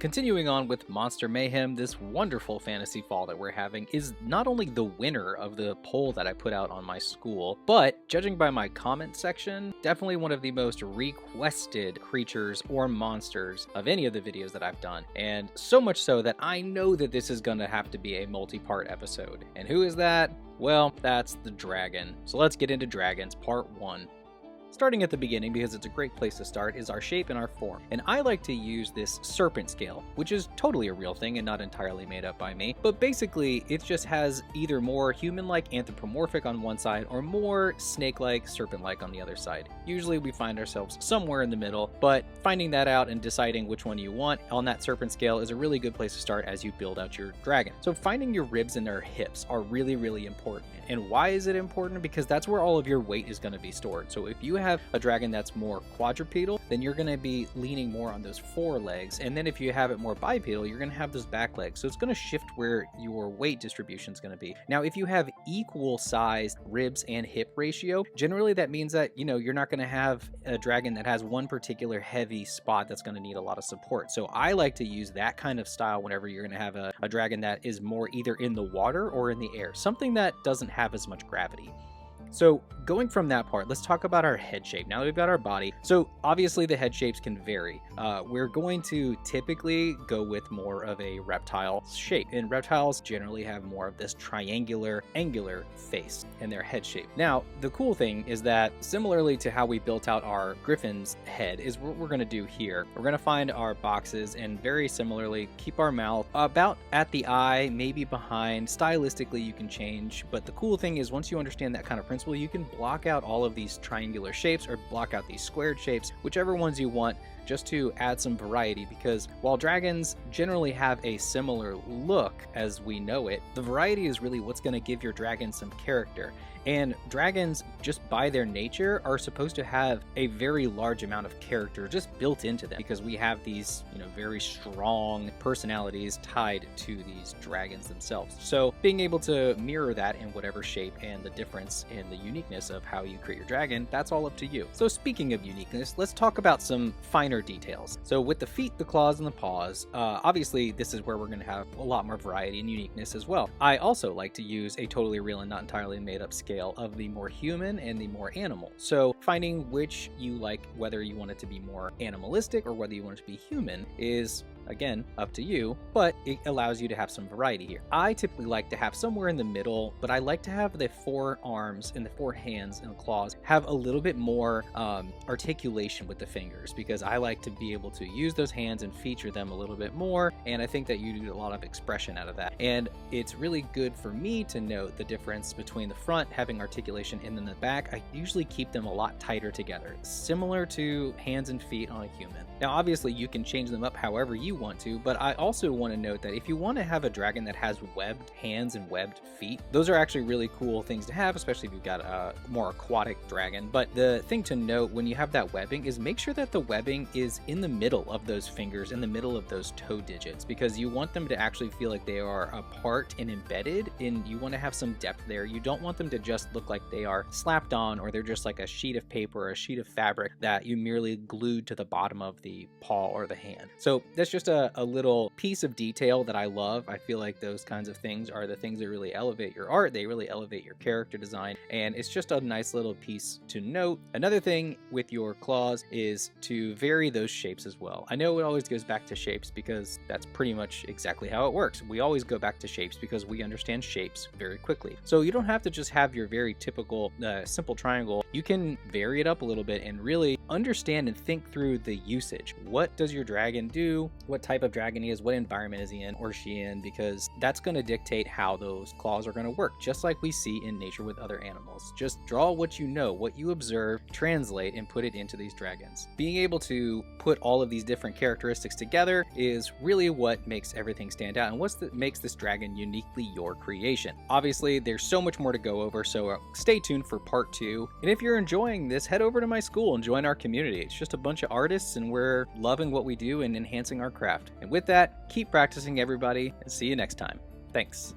Continuing on with Monster Mayhem, this wonderful fantasy fall that we're having is not only the winner of the poll that I put out on my Skool, but judging by my comment section, definitely one of the most requested creatures or monsters of any of the videos that I've done. And so much so that I know that this is going to have to be a multi-part episode. And who is that? Well, that's the dragon. So let's get into dragons, part 1. Starting at the beginning, because it's a great place to start, is our shape and our form. And I like to use this serpent scale, which is totally a real thing and not entirely made up by me. But basically, it just has either more human-like anthropomorphic on one side or more snake-like, serpent-like on the other side. Usually we find ourselves somewhere in the middle, but finding that out and deciding which one you want on that serpent scale is a really good place to start as you build out your dragon. So finding your ribs and their hips are really, really important. And why is it important? Because that's where all of your weight is going to be stored. So if you have a dragon that's more quadrupedal, then you're going to be leaning more on those forelegs. And then if you have it more bipedal, you're going to have those back legs. So it's going to shift where your weight distribution is going to be. Now, if you have equal sized ribs and hip ratio, generally that means that, you're not going to have a dragon that has one particular heavy spot that's going to need a lot of support. So I like to use that kind of style whenever you're going to have a dragon that is more either in the water or in the air, something that doesn't have as much gravity. So going from that part, let's talk about our head shape. Now that we've got our body, so obviously the head shapes can vary. We're going to typically go with more of a reptile shape, and reptiles generally have more of this triangular, angular face in their head shape. Now, the cool thing is that similarly to how we built out our griffin's head is what we're going to do here. We're going to find our boxes and very similarly keep our mouth about at the eye, maybe behind. Stylistically, you can change, but the cool thing is once you understand that kind of principle, you can block out all of these triangular shapes or block out these squared shapes, whichever ones you want, just to add some variety, because while dragons generally have a similar look as we know it, the variety is really what's going to give your dragon some character. And dragons, just by their nature, are supposed to have a very large amount of character just built into them, because we have these, very strong personalities tied to these dragons themselves. So being able to mirror that in whatever shape and the difference in the uniqueness of how you create your dragon, that's all up to you. So speaking of uniqueness, let's talk about some finer details. So with the feet, the claws, and the paws, obviously this is where we're going to have a lot more variety and uniqueness as well. I also like to use a totally real and not entirely made up scale of the more human and the more animal. So finding which you like, whether you want it to be more animalistic or whether you want it to be human, is again up to you, but it allows you to have some variety here. I typically like to have somewhere in the middle, but I like to have the forearms and the four hands and claws have a little bit more articulation with the fingers, because I like to be able to use those hands and feature them a little bit more, and I think that you do a lot of expression out of that. And it's really good for me to note the difference between the front having articulation and then the back. I usually keep them a lot tighter together, similar to hands and feet on a human. Now obviously you can change them up however you want to, but I also want to note that if you want to have a dragon that has webbed hands and webbed feet, those are actually really cool things to have, especially if you've got a more aquatic dragon. But the thing to note when you have that webbing is make sure that the webbing is in the middle of those fingers, in the middle of those toe digits, because you want them to actually feel like they are apart and embedded, and you want to have some depth there. You don't want them to just look like they are slapped on, or they're just like a sheet of paper or a sheet of fabric that you merely glued to the bottom of the paw or the hand. So that's just a little piece of detail that I love. I feel like those kinds of things are the things that really elevate your art. They really elevate your character design, and it's just a nice little piece to note. Another thing with your claws is to vary those shapes as well. I know it always goes back to shapes because that's pretty much exactly how it works. We always go back to shapes because we understand shapes very quickly. So you don't have to just have your very typical simple triangle. You can vary it up a little bit and really understand and think through the usage. What does your dragon do? What type of dragon he is? What environment is he in or she in? Because that's going to dictate how those claws are going to work, just like we see in nature with other animals. Just draw what you know, what you observe, translate, and put it into these dragons. Being able to put all of these different characteristics together is really what makes everything stand out and makes this dragon uniquely your creation. Obviously, there's so much more to go over, so stay tuned for part 2. And if you're enjoying this, head over to my Skool and join our community. It's just a bunch of artists, and we're loving what we do and enhancing our craft. And with that, keep practicing, everybody, and see you next time. Thanks.